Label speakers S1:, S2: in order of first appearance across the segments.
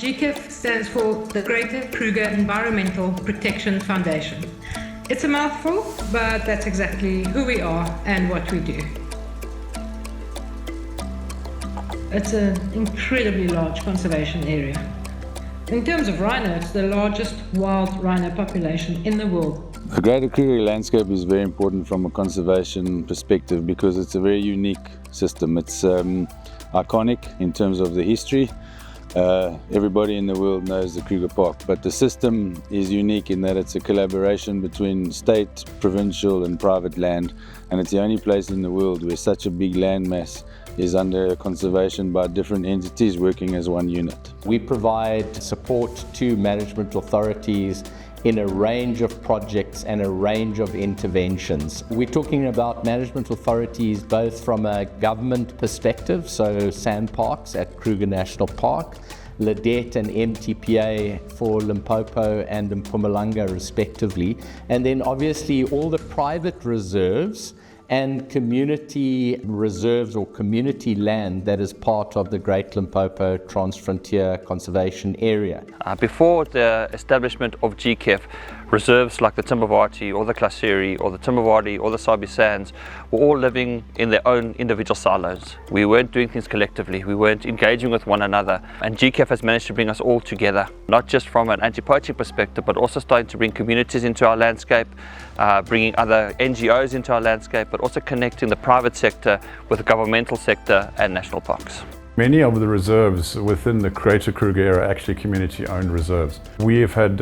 S1: GKEPF stands for the Greater Kruger Environmental Protection Foundation. It's a mouthful, but that's exactly who we are and what we do. It's an incredibly large conservation area. In terms of rhino, it's the largest wild rhino population in the world.
S2: The Greater Kruger landscape is very important from a conservation perspective because it's a very unique system. It's iconic in terms of the history. Everybody in the world knows the Kruger Park, but the system is unique in that it's a collaboration between state, provincial and private land, and it's the only place in the world where such a big land mass is under conservation by different entities working as one unit.
S3: We provide support to management authorities in a range of projects and a range of interventions. We're talking about management authorities both from a government perspective, so sand parks at Kruger National Park, Ledette and MTPA for Limpopo and Mpumalanga respectively, and then obviously all the private reserves and community reserves or community land that is part of the Great Limpopo Transfrontier Conservation Area.
S4: Before the establishment of GKEPF, reserves like the Timbavati or the Klaseri or the Timbavati or the Sabi Sands were all living in their own individual silos. We weren't doing things collectively, we weren't engaging with one another, and GKEPF has managed to bring us all together, not just from an anti-poaching perspective, but also starting to bring communities into our landscape, bringing other NGOs into our landscape, but also connecting the private sector with the governmental sector and national parks.
S5: Many of the reserves within the Greater Kruger area are actually community-owned reserves. We have had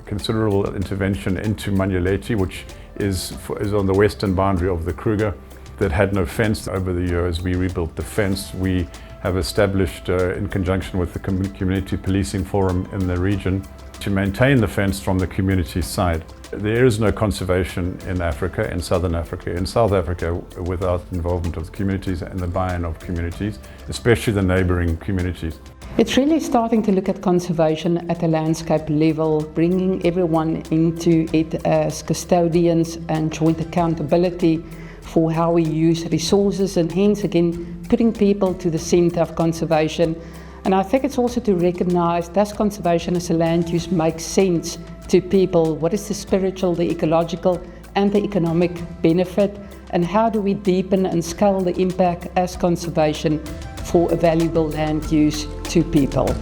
S5: considerable intervention into Manyeleti, which is on the western boundary of the Kruger, that had no fence. Over the years, we rebuilt the fence. We have established, in conjunction with the Community Policing Forum in the region, to maintain the fence from the community side. There is no conservation in Africa, in Southern Africa, in South Africa, without involvement of the communities and the buy-in of communities, especially the neighbouring communities.
S6: It's really starting to look at conservation at a landscape level, bringing everyone into it as custodians and joint accountability for how we use resources, and hence again putting people to the centre of conservation. And I think it's also to recognise, does conservation as a land use make sense to people? What is the spiritual, the ecological and the economic benefit? And how do we deepen and scale the impact as conservation for a valuable land use to people?